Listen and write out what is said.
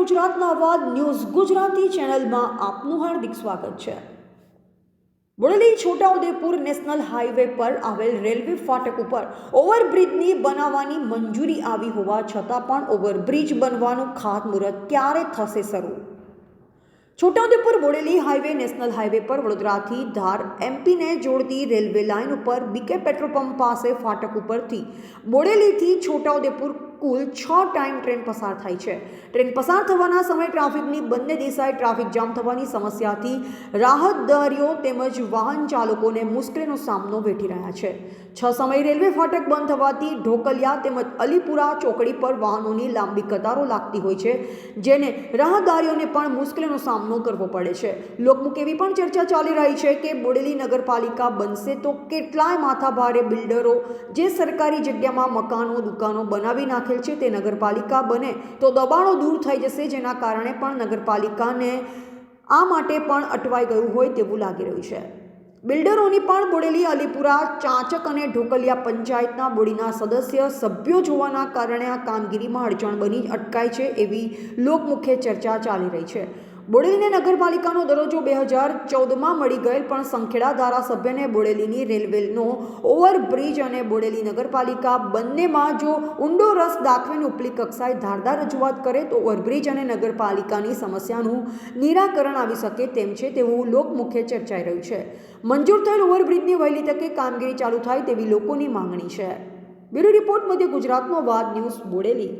ગુજરાતના અવાજ ન્યૂઝ ગુજરાતી ચેનલમાં આપનું હાર્દિક સ્વાગત છે। બોડેલી છોટાઉદેપુર નેશનલ હાઈવે પર આવેલ રેલવે ફાટક ઉપર ઓવરબ્રિજની બનાવવાની મંજૂરી આવી હોવા છતાં પણ ઓવરબ્રિજ બનવાનું ખાતમુહૂર્ત ક્યારે થશે શરૂ? Chhota Udepur Bodeli highway national highway પર વડોદરાથી ધાર એમપીને જોડતી રેલવે લાઇન ઉપર બીકે પેટ્રોલ પંપ પાસે ફાટક ઉપરથી બોડેલીથી છોટાઉદેપુર કુલ 6 ટાઈમ ટ્રેન પસાર થાય છે। ટ્રેન પસાર થવાના સમયે ટ્રાફિકની બંને દિશાએ ટ્રાફિક જામ થવાની સમસ્યાથી રાહતદારીઓ તેમજ વાહન ચાલકોને મુશ્કેલીનો સામનો વેઠી રહ્યા છે। 6 સમયે રેલવે ફાટક બંધ થવાથી ઢોકલિયા તેમજ અલીપુરા ચોકડી પર વાહનોની લાંબી કતારો લાગતી હોય છે, જેને રાહદારીઓને પણ મુશ્કેલીનો સામનો કરવો પડે છે। લોકમુખ એવી પણ ચર્ચા ચાલી રહી છે કે બોડેલી નગરપાલિકા બનશે તો કેટલાય માથાભારે બિલ્ડરો જે સરકારી જગ્યામાં મકાનો દુકાનો બનાવી નાખે છે તે નગરપાલિકા બને તો દબાણો દૂર થઈ જશે, જેના કારણે પણ નગરપાલિકાને આ માટે પણ અટવાઈ ગયું હોય તેવું લાગી રહ્યું છે। બિલ્ડરોની પણ બોડેલી અલીપુરા ચાંચક અને ઢોકલિયા પંચાયતના બોડીના સભ્યો જોવાના કારણે આ કામગીરીમાં અડચણ બની અટકાય છે એવી લોકમુખે ચર્ચા ચાલી રહી છે। બોડેલીને નગરપાલિકાનો દરજ્જો 2014માં મળી ગયેલ, પણ સંખેડા ધારાસભ્યને બોડેલીની રેલવેનો ઓવરબ્રિજ અને બોડેલી નગરપાલિકા બંનેમાં જો ઊંડો રસ દાખવીને ઉપલી કક્ષાએ ધારદાર રજૂઆત કરે તો ઓવરબ્રિજ અને નગરપાલિકાની સમસ્યાનું નિરાકરણ આવી શકે તેમ છે તેવું લોકમુખે ચર્ચાઈ રહ્યું છે। મંજૂર થયેલ ઓવરબ્રિજની વહેલી તકે કામગીરી ચાલુ થાય તેવી લોકોની માંગણી છે। બ્યુરો રિપોર્ટ મધ્ય ગુજરાતનો અવાજ ન્યૂઝ બોડેલી।